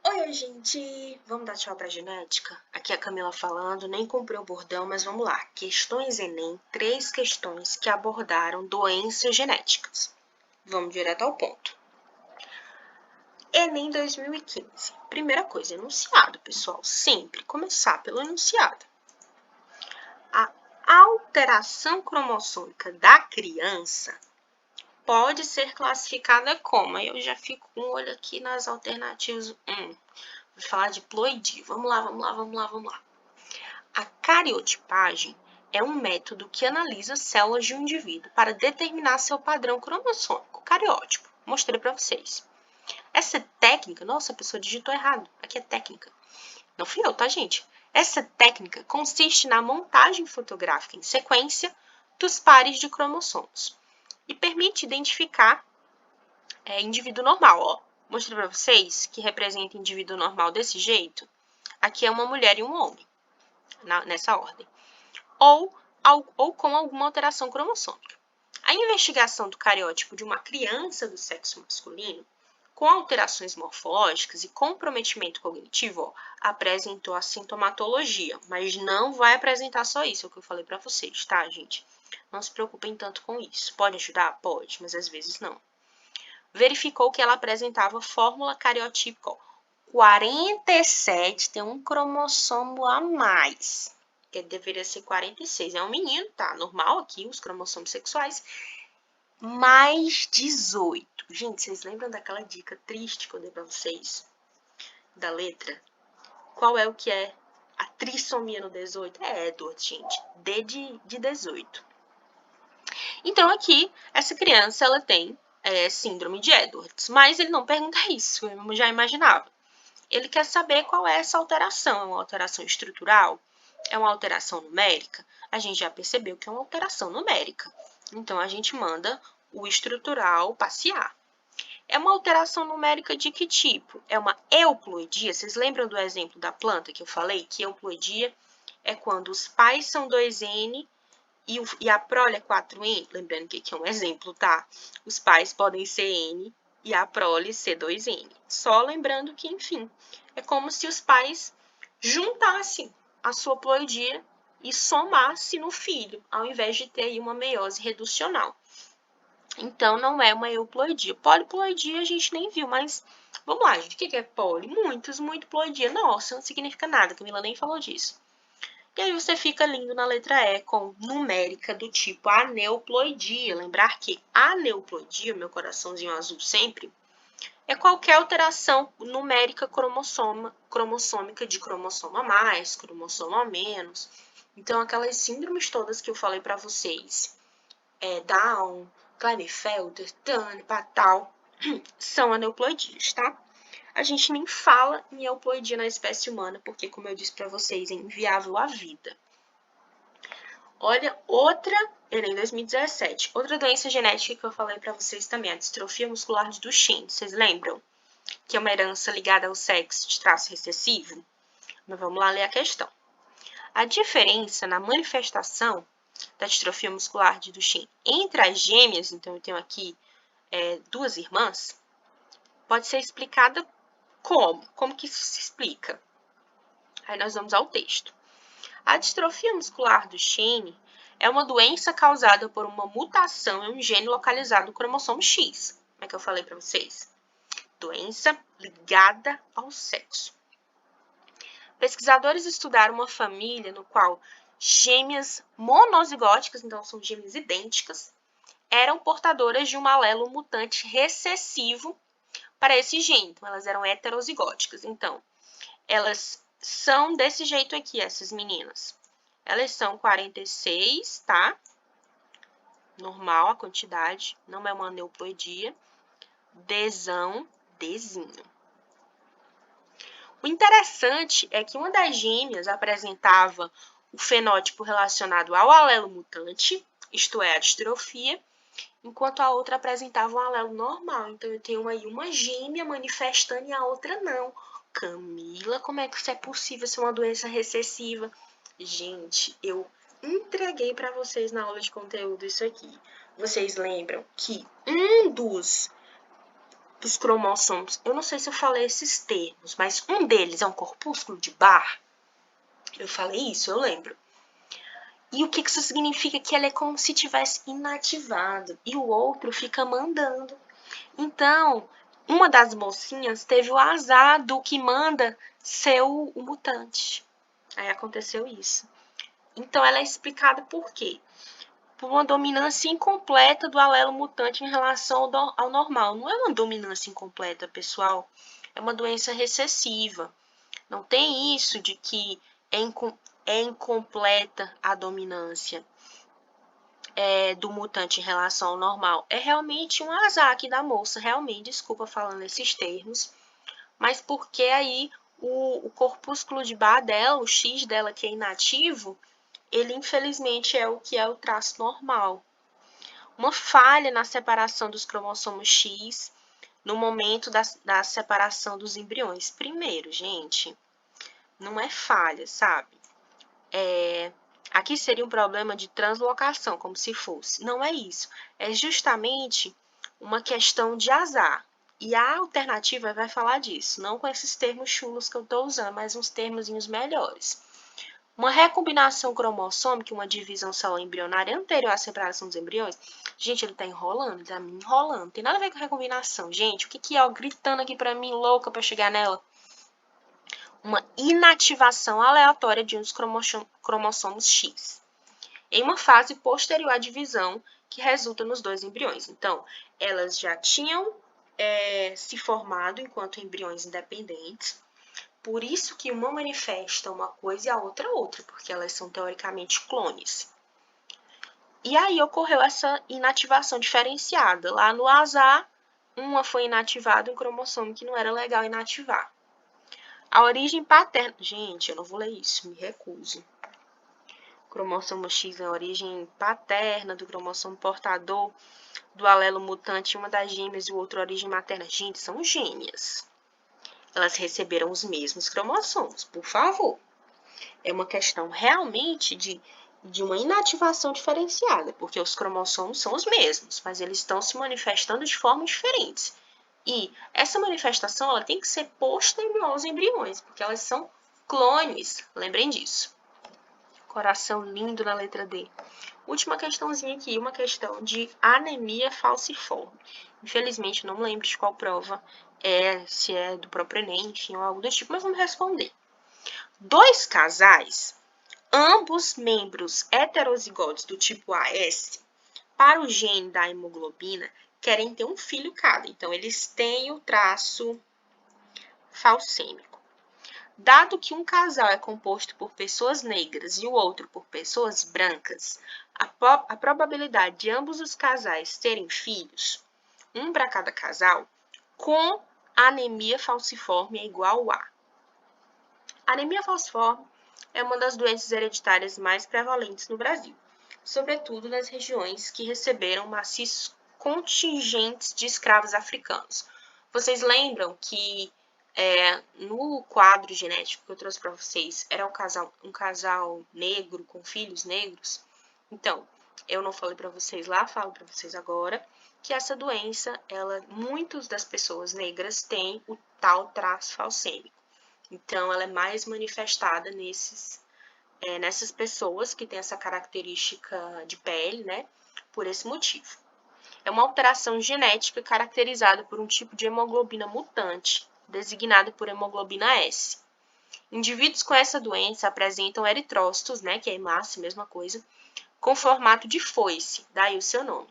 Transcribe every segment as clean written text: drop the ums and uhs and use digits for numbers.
Oi, gente! Vamos dar tchau pra genética? Aqui é a Camila falando, nem comprei o bordão, mas vamos lá. Questões Enem, 3 questões que abordaram doenças genéticas. Vamos direto ao ponto. Enem 2015. Primeira coisa, enunciado, pessoal. Sempre começar pelo enunciado. A alteração cromossômica da criança pode ser classificada como? Eu já fico com o olho aqui nas alternativas. Vou falar de ploidia. Vamos lá. A cariotipagem é um método que analisa células de um indivíduo para determinar seu padrão cromossômico, cariótipo. Mostrei para vocês. Essa técnica, nossa, a pessoa digitou errado. Aqui é técnica. Não fui eu, tá, gente? Essa técnica consiste na montagem fotográfica em sequência dos pares de cromossomos e permite identificar indivíduo normal, ó. Mostrei para vocês que representa indivíduo normal desse jeito. Aqui é uma mulher e um homem, nessa ordem. Ou com alguma alteração cromossômica. A investigação do cariótipo de uma criança do sexo masculino, com alterações morfológicas e comprometimento cognitivo, ó, apresentou a sintomatologia, mas não vai apresentar só isso, é o que eu falei para vocês, tá, gente? Não se preocupem tanto com isso. Pode ajudar? Pode, mas às vezes não. Verificou que ela apresentava fórmula cariotípica 47, tem um cromossomo a mais, que deveria ser 46. É um menino, tá? Normal aqui, os cromossomos sexuais. Mais 18. Gente, vocês lembram daquela dica triste que eu dei pra vocês? Da letra? Qual é o que é a trissomia no 18? É Edward, gente. D de 18. Então, aqui, essa criança, ela tem síndrome de Edwards, mas ele não pergunta isso, eu já imaginava. Ele quer saber qual é essa alteração. É uma alteração estrutural? É uma alteração numérica? A gente já percebeu que é uma alteração numérica. Então, a gente manda o estrutural passear. É uma alteração numérica de que tipo? É uma euploidia? Vocês lembram do exemplo da planta que eu falei? Que euploidia é quando os pais são 2N e a prole é 4N, lembrando que aqui é um exemplo, tá? Os pais podem ser N e a prole ser 2N. Só lembrando que, enfim, é como se os pais juntassem a sua ploidia e somassem no filho, ao invés de ter aí uma meiose reducional. Então, não é uma euploidia. Poliploidia a gente nem viu, mas vamos lá, gente. O que é poli? Muito ploidia. Nossa, não significa nada, Camila nem falou disso. E aí você fica lindo na letra E com numérica do tipo aneuploidia. Lembrar que aneuploidia, meu coraçãozinho azul sempre, é qualquer alteração numérica cromossômica de cromossomo a mais, cromossomo a menos. Então, aquelas síndromes todas que eu falei para vocês, Down, Klinefelter, Turner, Patal, são aneuploidias, tá? A gente nem fala em euploidia na espécie humana, porque, como eu disse para vocês, é inviável à vida. Olha, Enem 2017, outra doença genética que eu falei para vocês também, a distrofia muscular de Duchenne. Vocês lembram? Que é uma herança ligada ao sexo de traço recessivo? Mas vamos lá ler a questão. A diferença na manifestação da distrofia muscular de Duchenne entre as gêmeas, então eu tenho aqui duas irmãs, pode ser explicada como? Como que isso se explica? Aí nós vamos ao texto. A distrofia muscular do Duchenne é uma doença causada por uma mutação em um gene localizado no cromossomo X. Como é que eu falei para vocês? Doença ligada ao sexo. Pesquisadores estudaram uma família no qual gêmeas monozigóticas, então são gêmeas idênticas, eram portadoras de um alelo mutante recessivo para esse gene. Então, elas eram heterozigóticas. Então, elas são desse jeito aqui, essas meninas. Elas são 46, tá? Normal a quantidade, não é uma aneuploidia. Dzinho. O interessante é que uma das gêmeas apresentava o fenótipo relacionado ao alelo mutante, isto é, a distrofia, enquanto a outra apresentava um alelo normal. Então, eu tenho aí uma gêmea manifestando e a outra não. Camila, como é que isso é possível ser uma doença recessiva? Gente, eu entreguei para vocês na aula de conteúdo isso aqui. vocês lembram que um dos cromossomos, eu não sei se eu falei esses termos, mas um deles é um corpúsculo de Barr. Eu falei isso, eu lembro. E o que isso significa? Que ele é como se tivesse inativado e o outro fica mandando. Então, uma das mocinhas teve o azar do que manda ser o mutante. Aí aconteceu isso. Então, ela é explicada por quê? Por uma dominância incompleta do alelo mutante em relação ao normal. Não é uma dominância incompleta, pessoal. É uma doença recessiva. Não tem isso de que é incompleta a dominância do mutante em relação ao normal. É realmente um azar aqui da moça, realmente, desculpa falando esses termos, mas porque aí o corpúsculo de Barr dela, o X dela que é inativo, ele infelizmente é o que é o traço normal. Uma falha na separação dos cromossomos X no momento da separação dos embriões. Primeiro, gente, não é falha, sabe? Aqui seria um problema de translocação, como se fosse. Não é isso. É justamente uma questão de azar. E a alternativa vai falar disso, não com esses termos chulos que eu estou usando, mas uns termozinhos melhores. Uma recombinação cromossômica, uma divisão celular embrionária anterior à separação dos embriões, gente, ele tá enrolando, ele tá me enrolando. Não tem nada a ver com recombinação. Gente, o que é? Ó, gritando aqui pra mim, louca pra chegar nela. Uma inativação aleatória de um dos cromossomos X, em uma fase posterior à divisão, que resulta nos dois embriões. Então, elas já tinham se formado enquanto embriões independentes, por isso que uma manifesta uma coisa e a outra, porque elas são teoricamente clones. E aí ocorreu essa inativação diferenciada. Lá no azar, uma foi inativada, um cromossomo que não era legal inativar. A origem paterna... Gente, eu não vou ler isso, me recuso. O cromossomo X é a origem paterna do cromossomo portador do alelo mutante, uma das gêmeas e o outro a origem materna. Gente, são gêmeas. Elas receberam os mesmos cromossomos, por favor. É uma questão realmente de uma inativação diferenciada, porque os cromossomos são os mesmos, mas eles estão se manifestando de formas diferentes. E essa manifestação ela tem que ser posterior aos embriões, porque elas são clones, lembrem disso. Coração lindo na letra D. Última questãozinha aqui, uma questão de anemia falciforme. Infelizmente, não lembro de qual prova se é do próprio Enem, enfim, ou algo do tipo, mas vamos responder. Dois casais, ambos membros heterozigotos do tipo AS, para o gene da hemoglobina, querem ter um filho cada. Então, eles têm o traço falcêmico. Dado que um casal é composto por pessoas negras e o outro por pessoas brancas, a probabilidade de ambos os casais terem filhos, um para cada casal, com anemia falciforme é igual a. A anemia falciforme é uma das doenças hereditárias mais prevalentes no Brasil, sobretudo nas regiões que receberam maciços contingentes de escravos africanos. Vocês lembram que no quadro genético que eu trouxe para vocês, era um casal negro com filhos negros? Então, eu não falei para vocês lá, falo para vocês agora, que essa doença, muitas das pessoas negras têm o tal traço falcêmico. Então, ela é mais manifestada nessas pessoas que têm essa característica de pele, né? Por esse motivo. É uma alteração genética caracterizada por um tipo de hemoglobina mutante, designada por hemoglobina S. Indivíduos com essa doença apresentam eritrócitos, né, que é hemácia, mesma coisa, com formato de foice, daí o seu nome.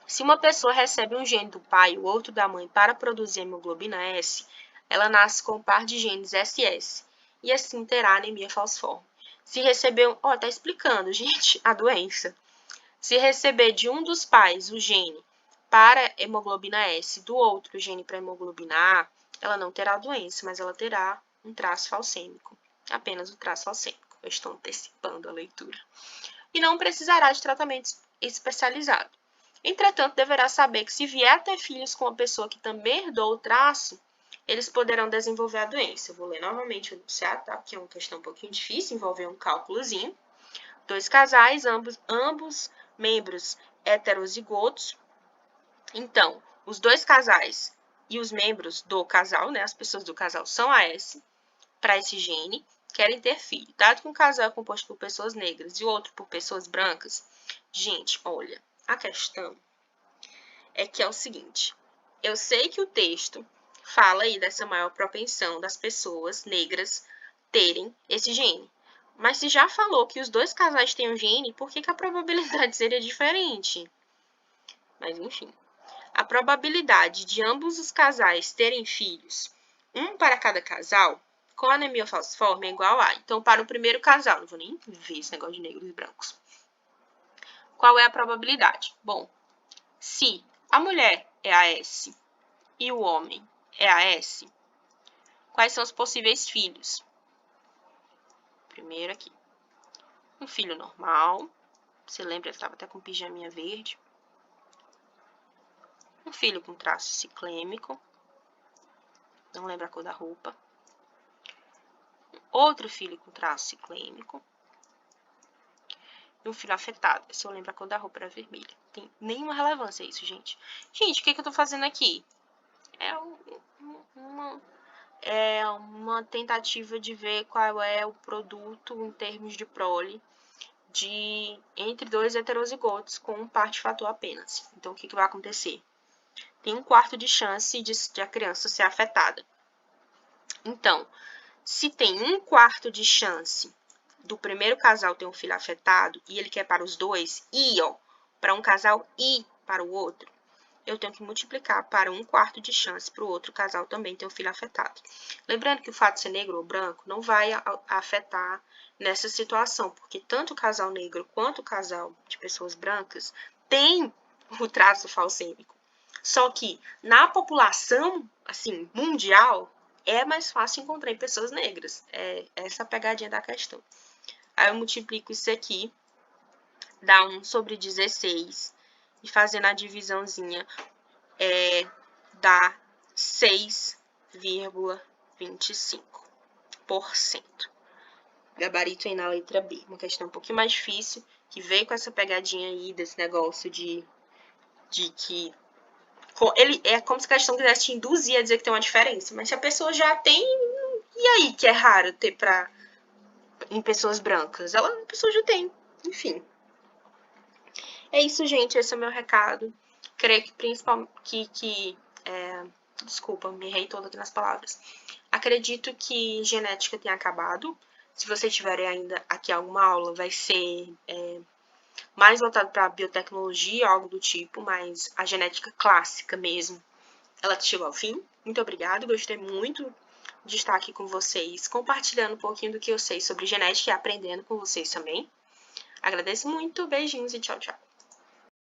Se uma pessoa recebe um gene do pai e o outro da mãe para produzir hemoglobina S, ela nasce com um par de genes SS, e assim terá anemia falciforme. Se receber, tá explicando, gente, a doença. Se receber de um dos pais o gene para hemoglobina S, do outro o gene para hemoglobina A, ela não terá doença, mas ela terá um traço falcêmico. Apenas o traço falcêmico. Eu estou antecipando a leitura. E não precisará de tratamento especializado. Entretanto, deverá saber que se vier a ter filhos com uma pessoa que também herdou o traço, eles poderão desenvolver a doença. Eu vou ler novamente o enunciado, tá? Porque é uma questão um pouquinho difícil, envolver um cálculozinho. Dois casais, ambos membros heterozigotos. Então, os dois casais e os membros do casal, né, as pessoas do casal são AS para esse gene, querem ter filho. Dado que um casal é composto por pessoas negras e o outro por pessoas brancas, gente, olha, a questão é que é o seguinte, eu sei que o texto fala aí dessa maior propensão das pessoas negras terem esse gene. Mas se já falou que os dois casais têm um gene, por que a probabilidade seria diferente? Mas enfim. A probabilidade de ambos os casais terem filhos, um para cada casal, com anemia falciforme é igual a... Então, para o primeiro casal, não vou nem ver esse negócio de negros e brancos. Qual é a probabilidade? Bom, se a mulher é AS e o homem é AS, quais são os possíveis filhos? Primeiro aqui. Um filho normal. Você lembra, eu estava até com pijaminha verde. Um filho com traço ciclêmico. Não lembro a cor da roupa. Outro filho com traço ciclêmico. E um filho afetado. Se eu lembro a cor da roupa era vermelha. Tem nenhuma relevância isso, gente. Gente, o que eu tô fazendo aqui? É uma tentativa de ver qual é o produto em termos de prole entre dois heterozigotos com um par de fator apenas. Então, o que vai acontecer? Tem 1/4 de chance de a criança ser afetada. Então, se tem 1/4 de chance do primeiro casal ter um filho afetado e ele quer para os dois, e para um casal e para o outro, eu tenho que multiplicar para 1/4 de chance para o outro casal também ter um filho afetado. Lembrando que o fato de ser negro ou branco não vai afetar nessa situação, porque tanto o casal negro quanto o casal de pessoas brancas tem o traço falcêmico. Só que na população, assim, mundial, é mais fácil encontrar em pessoas negras. É essa a pegadinha da questão. Aí eu multiplico isso aqui, dá 1/16, e fazendo a divisãozinha, dá 6,25%. Gabarito aí na letra B. Uma questão um pouquinho mais difícil, que veio com essa pegadinha aí desse negócio de que... Ele é como se a questão quisesse te induzir a dizer que tem uma diferença. Mas se a pessoa já tem... E aí que é raro ter em pessoas brancas? A pessoa já tem. Enfim. É isso, gente. Esse é o meu recado. Creio que principalmente... Desculpa, me errei toda aqui nas palavras. Acredito que genética tenha acabado. Se vocês tiverem ainda aqui alguma aula, vai ser mais voltado para biotecnologia, algo do tipo, mas a genética clássica mesmo, ela chegou ao fim. Muito obrigada, gostei muito de estar aqui com vocês, compartilhando um pouquinho do que eu sei sobre genética e aprendendo com vocês também. Agradeço muito, beijinhos e tchau, tchau.